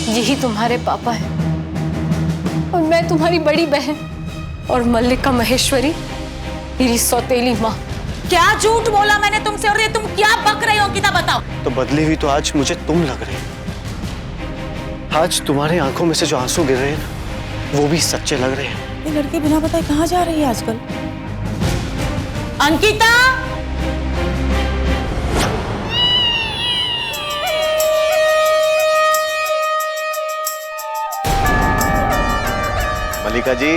यही तुम्हारे पापा है और मैं तुम्हारी बड़ी बहन और मल्लिका महेश्वरी मेरी सौतेली माँ। क्या झूठ बोला मैंने तुमसे और ये तुम क्या बक रहे हो अंकिता, बताओ। तो बदली हुई तो आज मुझे तुम लग रही हो। आज तुम्हारे आंखों में से जो आंसू गिर रहे हैं ना, वो भी सच्चे लग रहे हैं। ये लड़की बिना बताए कहाँ जा रही है आजकल? अंकिता, मल्लिका जी,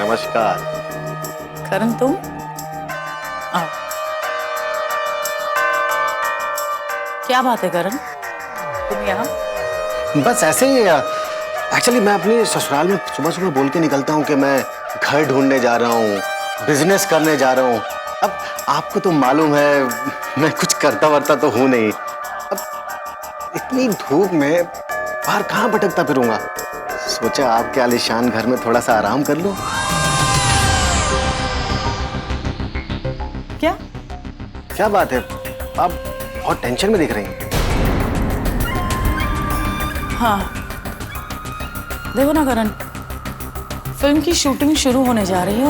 नमस्कार। करण तुम आओ। क्या बात है करण, तुम यहाँ? बस ऐसे ही। एक्चुअली मैं अपने ससुराल में सुबह सुबह बोल के निकलता हूँ कि मैं घर ढूंढने जा रहा हूँ, बिजनेस करने जा रहा हूँ। अब आपको तो मालूम है मैं कुछ करता वरता तो हूँ नहीं। अब इतनी धूप में बाहर कहाँ भटकता फिरूंगा। सोचा आपके आलीशान घर में थोड़ा सा आराम कर लूं। क्या क्या बात है, आप बहुत टेंशन में दिख रही हैं। हाँ देखो ना करण, फिल्म की शूटिंग शुरू होने जा रही है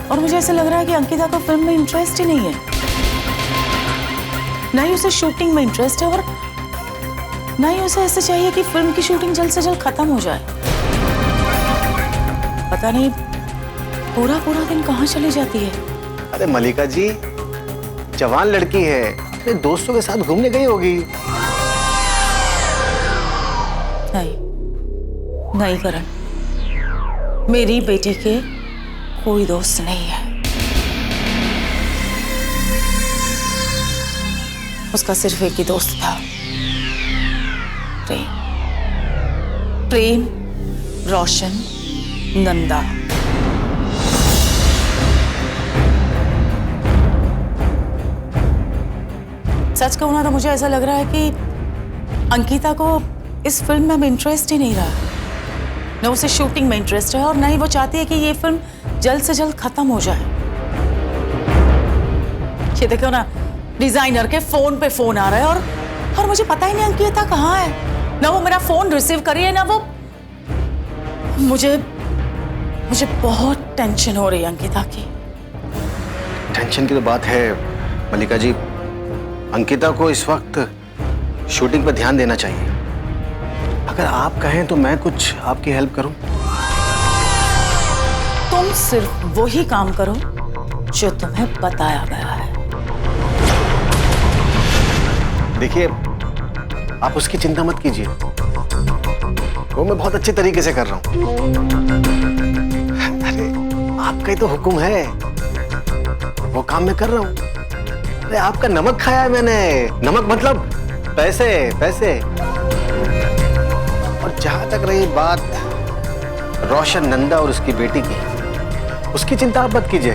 और मुझे ऐसा लग रहा है कि अंकिता को फिल्म में इंटरेस्ट ही नहीं है, ना ही उसे शूटिंग में इंटरेस्ट है और ना ही उसे ऐसे चाहिए कि फिल्म की शूटिंग जल्द से जल्द खत्म हो जाए। पता नहीं पूरा पूरा दिन कहाँ चली जाती है। अरे मल्लिका जी, जवान लड़की है, अपने दोस्तों के साथ घूमने गई होगी। नहीं नहीं करण, मेरी बेटी के कोई दोस्त नहीं है। उसका सिर्फ एक ही दोस्त था, प्रेम। प्रेम, रोशन, नंदा। सच कहूं ना तो मुझे ऐसा लग रहा है कि अंकिता को इस फिल्म में इंटरेस्ट ही नहीं रहा। न उसे शूटिंग में इंटरेस्ट है और न ही वो चाहती है कि ये फिल्म जल्द से जल्द खत्म हो जाए। ये देखो ना, डिजाइनर के फोन पे फोन आ रहा है और मुझे पता ही नहीं अंकिता कहाँ है। ना वो मेरा फोन रिसीव करी है ना वो। मुझे बहुत टेंशन हो रही है अंकिता की। टेंशन की तो बात है मल्लिका जी, अंकिता को इस वक्त शूटिंग पर ध्यान देना चाहिए। अगर आप कहें तो मैं कुछ आपकी हेल्प करूं। तुम सिर्फ वही काम करो जो तुम्हें बताया गया है। देखिए, आप उसकी चिंता मत कीजिए, वो मैं बहुत अच्छे तरीके से कर रहा हूं। अरे आपका ही तो हुक्म है, वो काम मैं कर रहा हूं। अरे आपका नमक खाया है मैंने। नमक मतलब पैसे पैसे। और जहां तक रही बात रोशन, नंदा और उसकी बेटी की, उसकी चिंता आप मत कीजिए।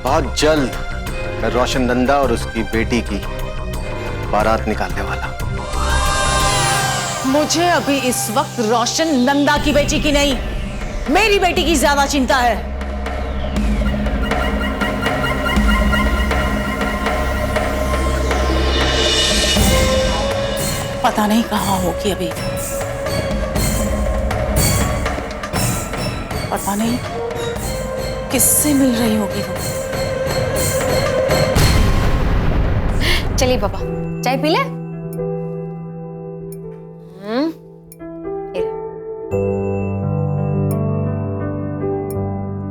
बहुत जल्द मैं रोशन, नंदा और उसकी बेटी की बारात निकालने वाला। मुझे अभी इस वक्त रोशन, नंदा की बेटी की नहीं, मेरी बेटी की ज्यादा चिंता है। पता नहीं कहाँ होगी अभी, पता नहीं किससे मिल रही होगी वो। चलिए पापा, चाय पी ले।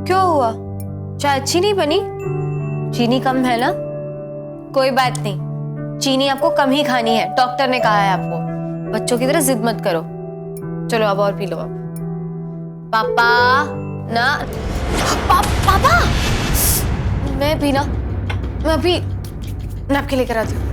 क्यों हुआ? चाय अच्छी नहीं बनी? चीनी कम है ना? कोई बात नहीं, चीनी आपको कम ही खानी है, डॉक्टर ने कहा है आपको। बच्चों की तरह जिद मत करो। चलो अब और पी लो। अब पापा ना, पापा मैं पीना, मैं अभी नैपकिन लेकर आती हूँ।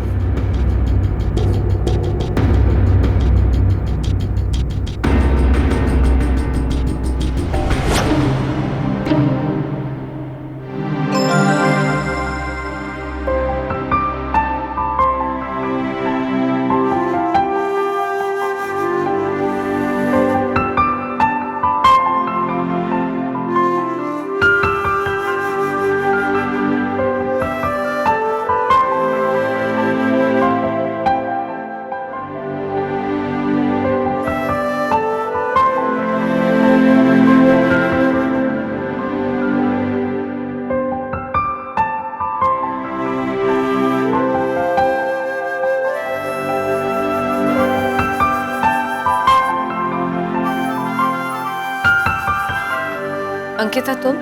अंकिता तुम?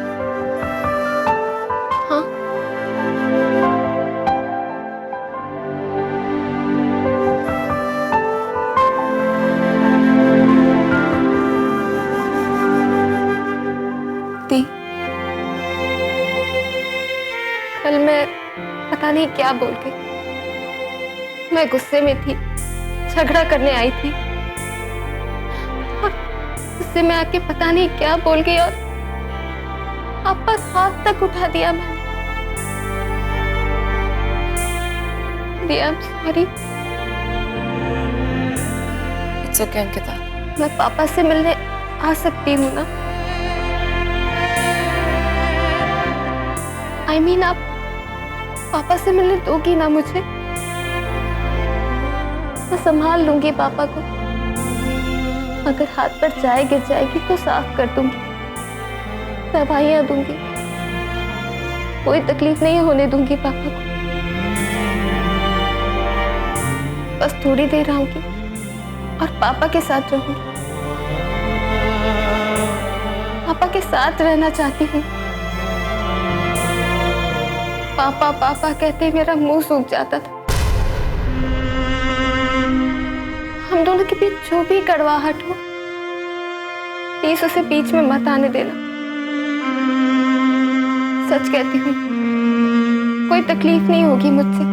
हाँ, दी, कल मैं पता नहीं क्या बोल गई। मैं गुस्से में थी, झगड़ा करने आई थी और गुस्से में आके पता नहीं क्या बोल गई और आप पर हाथ तक उठा दिया मैंने। I am sorry. It's okay Ankita. मैं पापा से मिलने आ सकती हूँ ना? आई मीन आप पापा से मिलने दोगी ना मुझे? मैं संभाल लूंगी पापा को। अगर हाथ पर चाय गिर जाएगी तो साफ कर दूंगी, दवाइयां दूंगी, कोई तकलीफ नहीं होने दूंगी पापा को। बस थोड़ी देर आऊंगी और पापा के साथ रहूंगी। पापा के साथ रहना चाहती हूँ। पापा पापा कहते मेरा मुंह सूख जाता था। हम दोनों के बीच जो भी कड़वाहट हो, प्लीज उसे बीच में मत आने देना। सच कहती हूँ, कोई तकलीफ नहीं होगी मुझसे।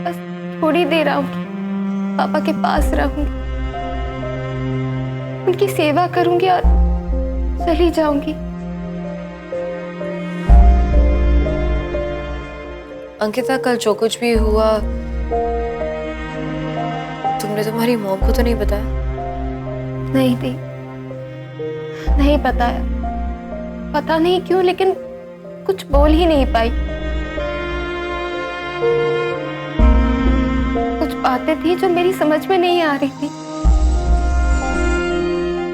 बस थोड़ी देर आऊंगी, पापा के पास रहूंगी, उनकी सेवा करूंगी और चली जाऊंगी। अंकिता कल जो कुछ भी हुआ तुमने तुम्हारी मॉम को तो नहीं बताया? नहीं दी, नहीं बताया। पता नहीं क्यों, लेकिन कुछ बोल ही नहीं पाई। कुछ बातें थी जो मेरी समझ में नहीं आ रही थी।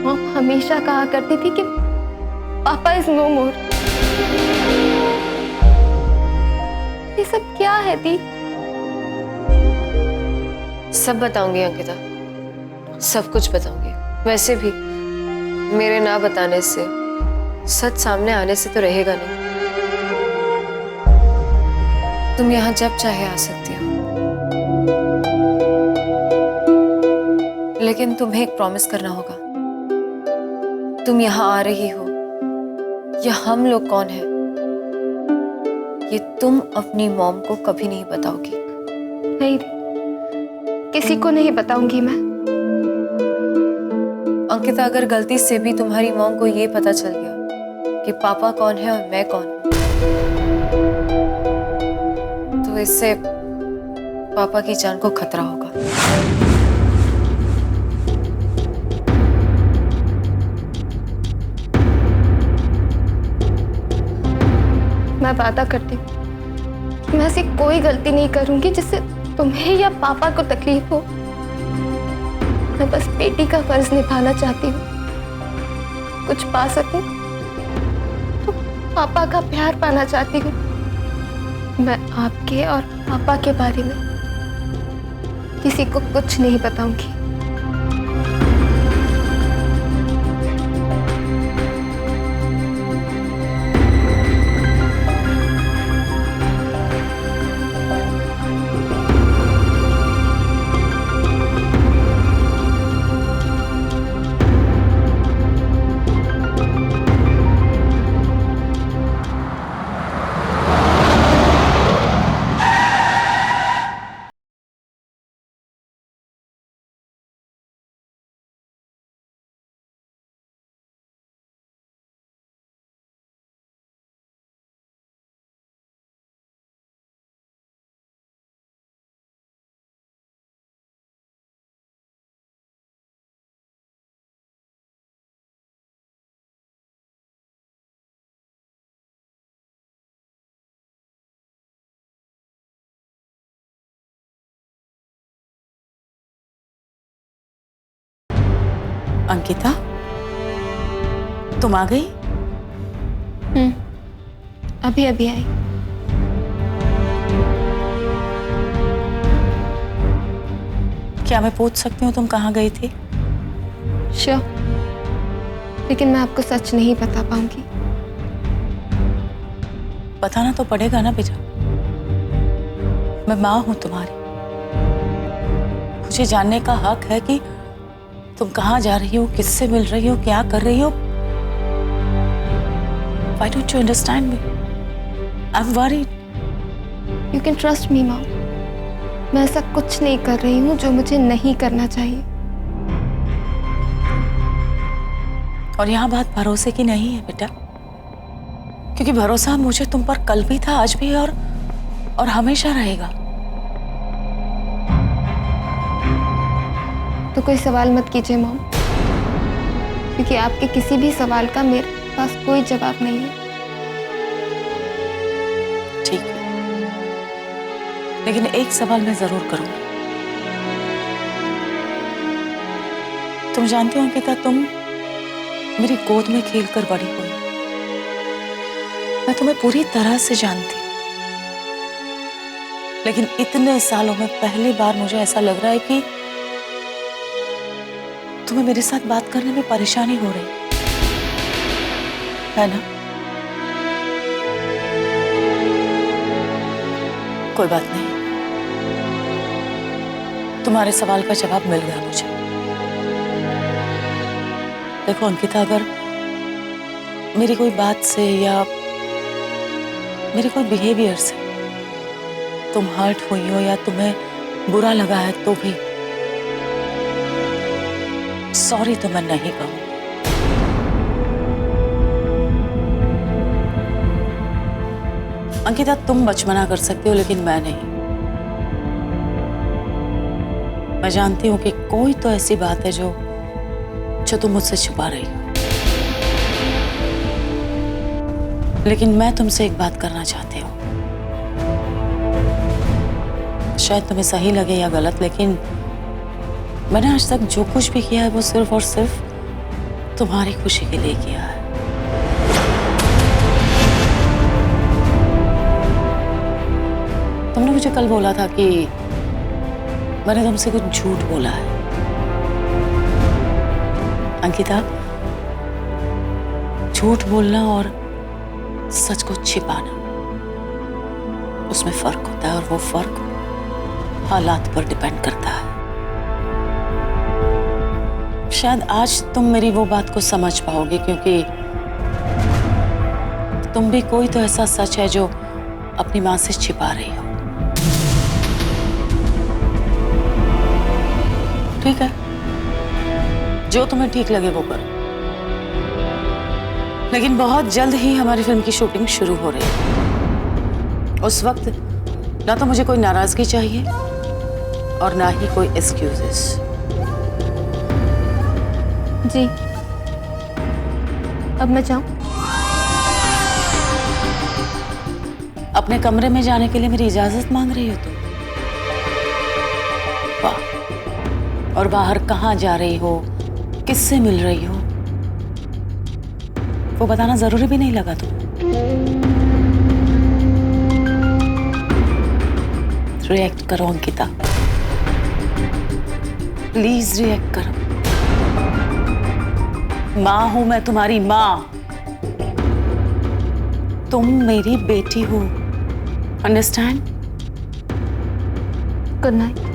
मॉम हमेशा कहा करती थी कि पापा इज नो मोर। ये सब क्या है दी? सब बताऊंगी अंकिता, सब कुछ बताऊंगी। वैसे भी मेरे ना बताने से, सच सामने आने से तो रहेगा नहीं। तुम यहाँ जब चाहे आ सकती हो, लेकिन तुम्हें एक प्रॉमिस करना होगा। तुम यहाँ आ रही हो या हम लोग कौन है, ये तुम अपनी मॉम को कभी नहीं बताओगी। नहीं, किसी को नहीं बताऊंगी मैं। अंकिता, अगर गलती से भी तुम्हारी मॉम को ये पता चल गया कि पापा कौन है और मैं कौन हूं, तो इससे पापा की जान को खतरा होगा। मैं वादा करती हूँ, मैं ऐसी कोई गलती नहीं करूंगी जिससे तुम्हें या पापा को तकलीफ हो। मैं बस बेटी का फर्ज निभाना चाहती हूँ। कुछ पा सकूं तो पापा का प्यार पाना चाहती हूँ। मैं आपके और पापा के बारे में किसी को कुछ नहीं बताऊंगी। अंकिता, तुम आ गई? अभी अभी आई। क्या मैं पूछ सकती हूँ तुम कहाँ गई थी? श्योर, लेकिन मैं आपको सच नहीं बता पाऊंगी। बताना तो पड़ेगा ना बेटा, मैं माँ हूं तुम्हारी। मुझे जानने का हक है कि तुम कहाँ जा रही हो, किससे मिल रही हो, क्या कर रही हो। Why don't you understand me? I'm worried. You can trust me mom, मैं ऐसा कुछ नहीं कर रही हूँ जो मुझे नहीं करना चाहिए। और यहाँ बात भरोसे की नहीं है बेटा, क्योंकि भरोसा मुझे तुम पर कल भी था, आज भी है और हमेशा रहेगा। तो कोई सवाल मत कीजिए मॉम, क्योंकि आपके किसी भी सवाल का मेरे पास कोई जवाब नहीं है। ठीक है, लेकिन एक सवाल मैं जरूर करूंगी। तुम जानती हो अंकिता, तुम मेरी गोद में खेलकर बड़ी हुई। मैं तुम्हें पूरी तरह से जानती हूँ, लेकिन इतने सालों में पहली बार मुझे ऐसा लग रहा है कि तुम्हें मेरे साथ बात करने में परेशानी हो रही है ना? कोई बात नहीं, तुम्हारे सवाल का जवाब मिल गया मुझे। देखो अंकिता, अगर मेरी कोई बात से या मेरे कोई बिहेवियर से तुम हर्ट हुई हो या तुम्हें बुरा लगा है, तो भी सॉरी तो मैं नहीं कहूंगी। अंकिता, तुम बचपना कर सकते हो, लेकिन मैं नहीं। मैं जानती हूं कि कोई तो ऐसी बात है जो तुम मुझसे छुपा रही हो, लेकिन मैं तुमसे एक बात करना चाहती हूँ। शायद तुम्हें सही लगे या गलत, लेकिन मैंने आज तक जो कुछ भी किया है वो सिर्फ और सिर्फ तुम्हारी खुशी के लिए किया है। तुमने मुझे कल बोला था कि मैंने तुमसे कुछ झूठ बोला है। अंकिता, झूठ बोलना और सच को छिपाना, उसमें फर्क होता है, और वो फर्क हालात पर डिपेंड करता है। शायद आज तुम मेरी वो बात को समझ पाओगे, क्योंकि तुम भी कोई तो ऐसा सच है जो अपनी मां से छिपा रही हो। ठीक है, जो तुम्हें ठीक लगे वो करो, लेकिन बहुत जल्द ही हमारी फिल्म की शूटिंग शुरू हो रही है। उस वक्त ना तो मुझे कोई नाराजगी चाहिए और ना ही कोई एक्सक्यूजेस। जी, अब मैं जाऊं? अपने कमरे में जाने के लिए मेरी इजाजत मांग रही हो तुम? वाह! और बाहर कहाँ जा रही हो, किससे मिल रही हो, वो बताना जरूरी भी नहीं लगा तुम? रिएक्ट करो अंकिता, प्लीज रिएक्ट करो। मां हूं मैं, तुम्हारी मां। तुम मेरी बेटी हो, अंडरस्टैंड? Good night.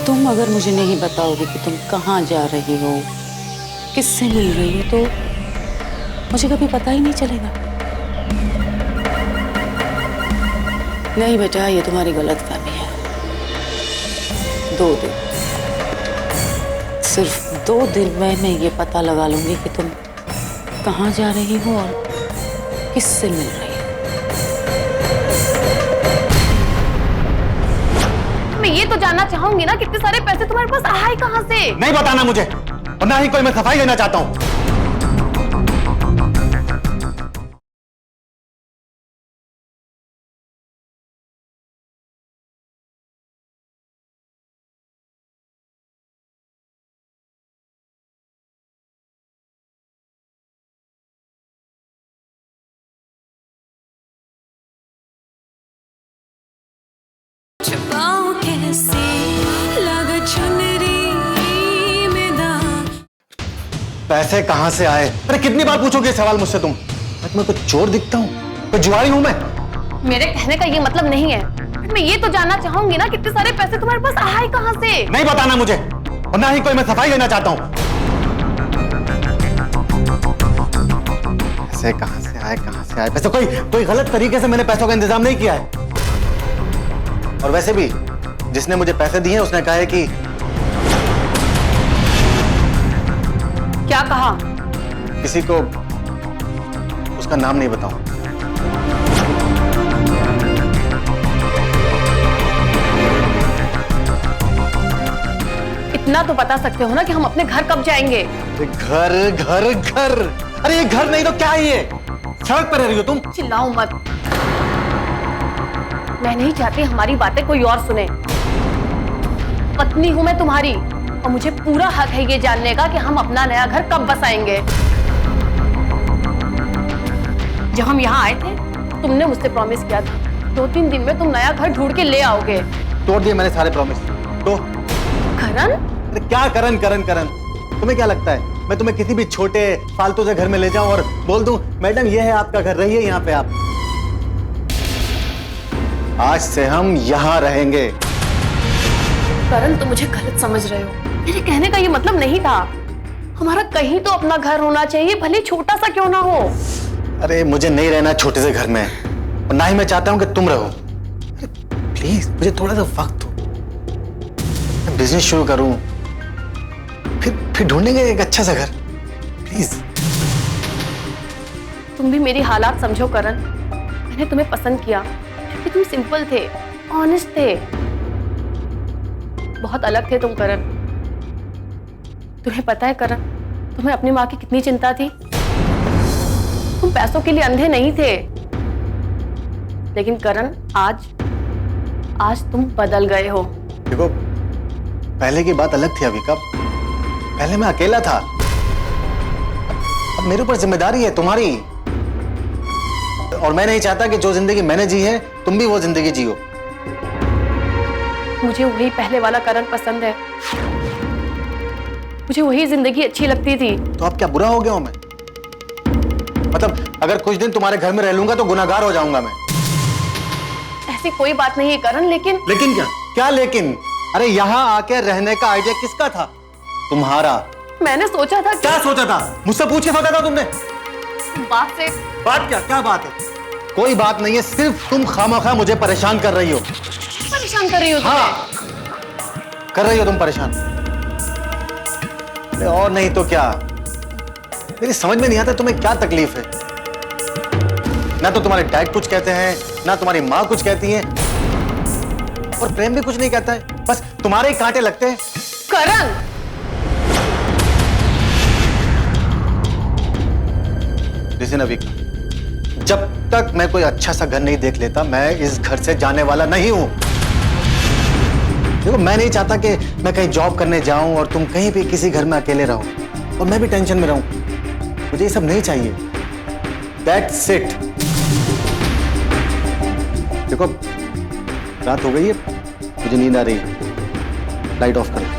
तुम अगर मुझे नहीं बताओगे कि तुम कहाँ जा रही हो, किससे मिल रही हो, तो मुझे कभी पता ही नहीं चलेगा। नहीं बेटा, ये तुम्हारी गलतफहमी है। 2 दिन, सिर्फ 2 दिन में मैं ये पता लगा लूंगी कि तुम कहाँ जा रही हो और किससे मिल रही हो। मैं ये तो जानना चाहूंगी ना, कितने सारे पैसे तुम्हारे पास आए कहाँ से? नहीं बताना मुझे, और ना ही कोई मैं सफाई देना चाहता हूँ। पैसे कहां से आए? अरे कितनी बार पूछोगे ये सवाल मुझसे तुम? मैं कुछ चोर दिखता हूँ? कोई जुआरी हूं मैं? मेरे कहने का ये मतलब नहीं है। मैं ये तो जानना चाहूंगी ना, कितने सारे पैसे तुम्हारे पास आए कहाँ से? नहीं बताना मुझे, और ना ही कोई मैं सफाई लेना चाहता हूँ। पैसे कहां से आए, कहां से आए पैसे? कोई गलत तरीके से मैंने पैसों का इंतजाम नहीं किया है। और वैसे भी जिसने मुझे पैसे दिए उसने कहा है कि क्या कहा? किसी को उसका नाम नहीं बताऊं। इतना तो बता सकते हो ना कि हम अपने घर कब जाएंगे? घर घर घर, अरे ये घर नहीं तो क्या है ये? सड़क पर रह रही हो तुम? चिल्लाओ मत। मैं नहीं चाहती हमारी बातें कोई और सुने। पत्नी हूं मैं तुम्हारी, और मुझे पूरा हक है ये जानने का कि हम अपना नया घर कब बसाएंगे। जब हम यहाँ आए थे तुमने मुझसे प्रॉमिस किया था 2-3 दिन में तुम नया घर ढूंढ के ले आओगे। तोड़ दिए मैंने सारे प्रॉमिस। तो करण? अरे क्या करण करण करण? तुम्हें क्या लगता है मैं तुम्हें किसी भी छोटे फालतू से घर में ले जाऊं और बोल दूं मैडम ये है आपका घर, रहिए यहाँ पे आप? आज से हम यहाँ रहेंगे। करण तुम मुझे गलत समझ रहे हो। मेरे कहने का ये मतलब नहीं था। हमारा कहीं तो अपना घर होना चाहिए, भले छोटा सा क्यों ना हो। अरे मुझे नहीं रहना छोटे से घर में, और ना ही मैं चाहता हूं कि तुम रहो। अरे प्लीज मुझे थोड़ा सा वक्त दो, मैं बिजनेस शुरू करूं, फिर ढूंढेंगे एक अच्छा सा घर। प्लीज। तुम भी मेरी हालात समझो करण। मैंने तुम्हें पसंद किया क्योंकि तुम सिंपल थे, ऑनेस्ट थे। बहुत अलग थे तुम करण। तुम्हें पता है करण, तुम्हें अपनी माँ की कितनी चिंता थी। तुम पैसों के लिए अंधे नहीं थे। लेकिन करण आज तुम बदल गए हो। देखो पहले की बात अलग थी अभी का। पहले मैं अकेला था, अब मेरे ऊपर जिम्मेदारी है तुम्हारी, और मैं नहीं चाहता कि जो जिंदगी मैंने जी है तुम भी वो जिंदगी जियो। मुझे वही पहले वाला करण पसंद है। मुझे वही जिंदगी अच्छी लगती थी। तो अब क्या बुरा हो गया हूं मैं? मतलब अगर कुछ दिन तुम्हारे घर में रह लूंगा तो गुनाहगार हो जाऊंगा मैं? ऐसी कोई बात नहीं है करण। लेकिन क्या क्या लेकिन? अरे यहाँ आके रहने का आइडिया किसका था? तुम्हारा। मैंने सोचा था क्या सोचा था? मुझसे पूछ के सोचा था तुमने? बात से। बात क्या बात है? कोई बात नहीं है, सिर्फ तुम खामखा मुझे परेशान कर रही हो। परेशान कर रही हो? हाँ कर रही हो तुम परेशान। अरे और नहीं तो क्या। मेरी समझ में नहीं आता तुम्हें क्या तकलीफ है। ना तो तुम्हारे डैड कुछ कहते हैं, ना तुम्हारी माँ कुछ कहती है, और प्रेम भी कुछ नहीं कहता है। बस तुम्हारे ही कांटे लगते हैं। करण लिसन अविका, जब तक मैं कोई अच्छा सा घर नहीं देख लेता मैं इस घर से जाने वाला नहीं हूं। देखो मैं नहीं चाहता कि मैं कहीं जॉब करने जाऊं और तुम कहीं भी किसी घर में अकेले रहो और मैं भी टेंशन में रहूं। मुझे ये सब नहीं चाहिए। That's it। देखो रात हो गई है, मुझे नींद आ रही है, लाइट ऑफ करो।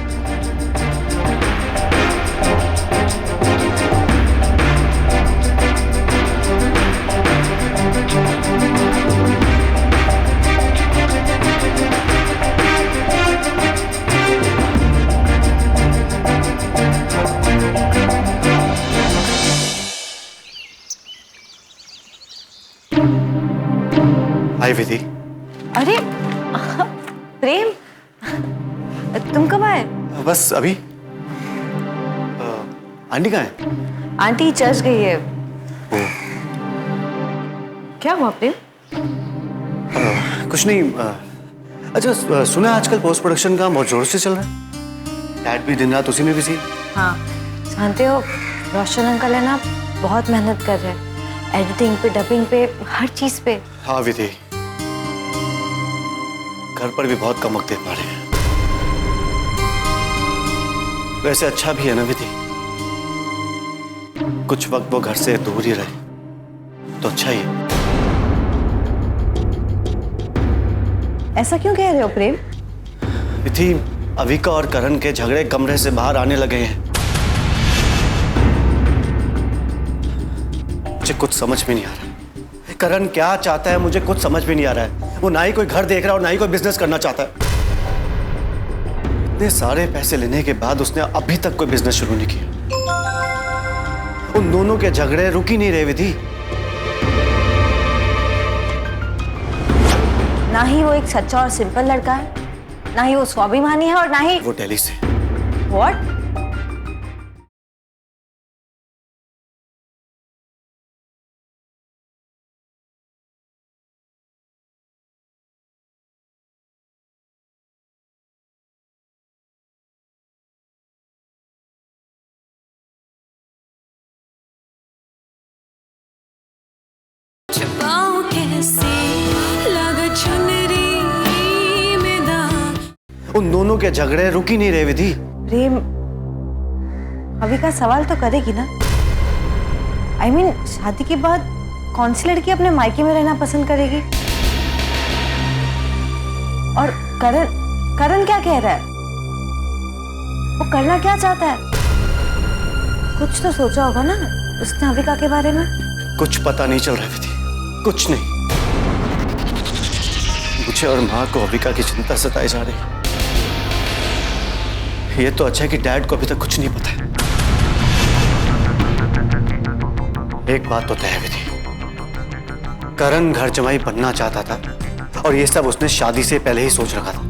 हाय विधि। अरे प्रेम, तुम कब आए? बस अभी। आंटी कहाँ है? आंटी चर्च गई है। क्या हुआ प्रेम? कुछ नहीं। अच्छा सुना आजकल पोस्ट प्रोडक्शन का बहुत जोर से चल रहा है। डैड भी दिन रात उसी में बिजी। हाँ जानते हो रोशन अंकल है ना, बहुत मेहनत कर रहे हैं एडिटिंग पे, डबिंग पे, हर चीज पे। हाँ विधि, घर पर भी बहुत कम वक्त दे पा रहे हैं। वैसे अच्छा भी है ना विधि, कुछ वक्त वो घर से दूर ही रहे तो अच्छा ही है। ऐसा क्यों कह रहे हो प्रेम? विधि, अविका और करण के झगड़े कमरे से बाहर आने लगे हैं। मुझे कुछ समझ में नहीं आ रहा। करण क्या चाहता है मुझे कुछ समझ में नहीं आ रहा है। वो ना ही कोई घर देख रहा है और ना ही कोई बिजनेस करना चाहता है। इतने सारे पैसे लेने के बाद उसने अभी तक कोई बिजनेस शुरू नहीं किया। उन दोनों के झगड़े रुक ही नहीं रहे विधि। ना ही वो एक सच्चा और सिंपल लड़का है, ना ही वो स्वाभिमानी है, और ना ही वो दिल्ली से व्हाट? उन दोनों के झगड़े रुक ही नहीं रहे विधि। प्रेम अभी का सवाल तो करेगी ना? I mean, शादी के बाद कौन सी लड़की अपने मायके में रहना पसंद करेगी? और करण क्या कह रहा है? वो करना क्या चाहता है? कुछ तो सोचा होगा ना उसने अविका के बारे में? कुछ पता नहीं चल रहा विधि, कुछ नहीं। मुझे और माँ को अविका की चिंता सताई जा रही। ये तो अच्छा है कि डैड को अभी तक कुछ नहीं पता है। एक बात तो तय है विधि, करण घर जमाई बनना चाहता था और ये सब उसने शादी से पहले ही सोच रखा था।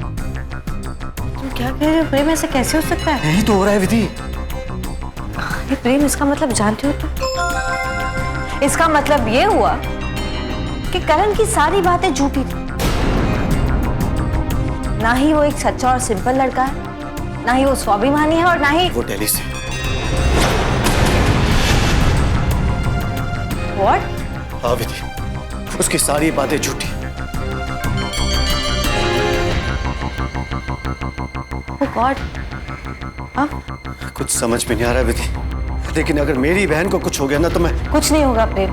तुम क्या कह रहे हो प्रेम? ऐसे कैसे हो सकता है? यही तो हो रहा है विधि। ये प्रेम, इसका मतलब जानती हो तुम? इसका मतलब ये हुआ कि करण की सारी बातें झूठी थी। ना ही वो एक सच्चा और सिंपल लड़का है, ना ही वो स्वाभिमानी है, और ना ही वो दिल्ली से। व्हाट? हाँ विधि, उसकी सारी बातें झूठी। ओह गॉड, अब कुछ समझ में नहीं आ रहा विधि, लेकिन अगर मेरी बहन को कुछ हो गया ना तो मैं। कुछ नहीं होगा प्रेम,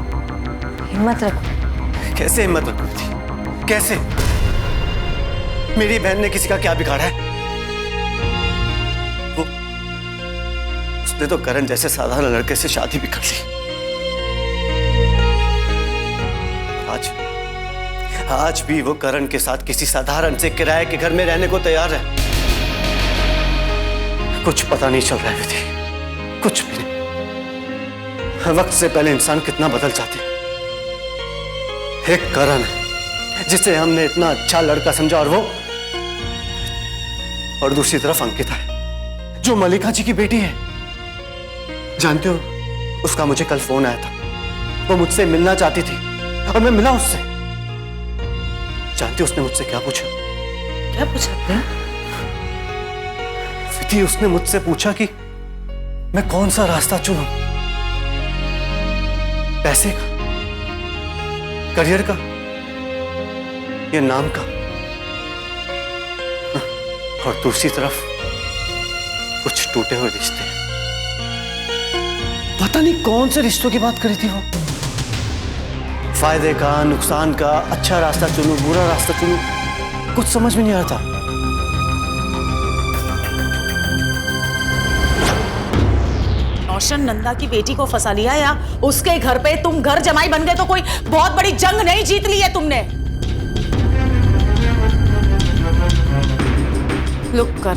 हिम्मत रखो। कैसे हिम्मत रखूं विधि, कैसे? मेरी बहन ने किसी का क्या बिगाड़ा है? वो उसने तो करण जैसे साधारण लड़के से शादी भी कर ली। आज भी वो करण के साथ किसी साधारण से किराए के घर में रहने को तैयार है। कुछ पता नहीं चल रहा है विधि, कुछ भी नहीं। वक्त से पहले इंसान कितना बदल जाते हैं। एक करण जिसे हमने इतना अच्छा लड़का समझा और दूसरी तरफ अंकिता है जो मल्लिका जी की बेटी है। जानते हो, उसका मुझे कल फोन आया था। वो मुझसे मिलना चाहती थी और मैं मिला उससे। जानते हो उसने मुझसे क्या पूछा? क्या पूछा प्रेम? विधि, उसने मुझसे पूछा कि मैं कौन सा रास्ता चुनूं, पैसे का, करियर का या नाम का। और दूसरी तरफ कुछ टूटे हुए रिश्ते। पता नहीं कौन से रिश्तों की बात करी थी वो। फायदे का, नुकसान का, अच्छा रास्ता चुनूं, बुरा रास्ता चुनूं, कुछ समझ में नहीं आता। रोशन नंदा की बेटी को फंसा लिया या उसके घर पे तुम घर जमाई बन गए तो कोई बहुत बड़ी जंग नहीं जीत ली है तुमने। लुक कर,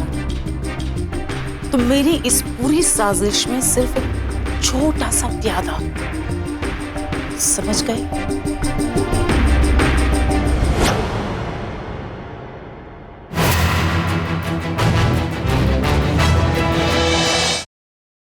तुम मेरी इस पूरी साजिश में सिर्फ एक छोटा सा प्यादा, समझ गए?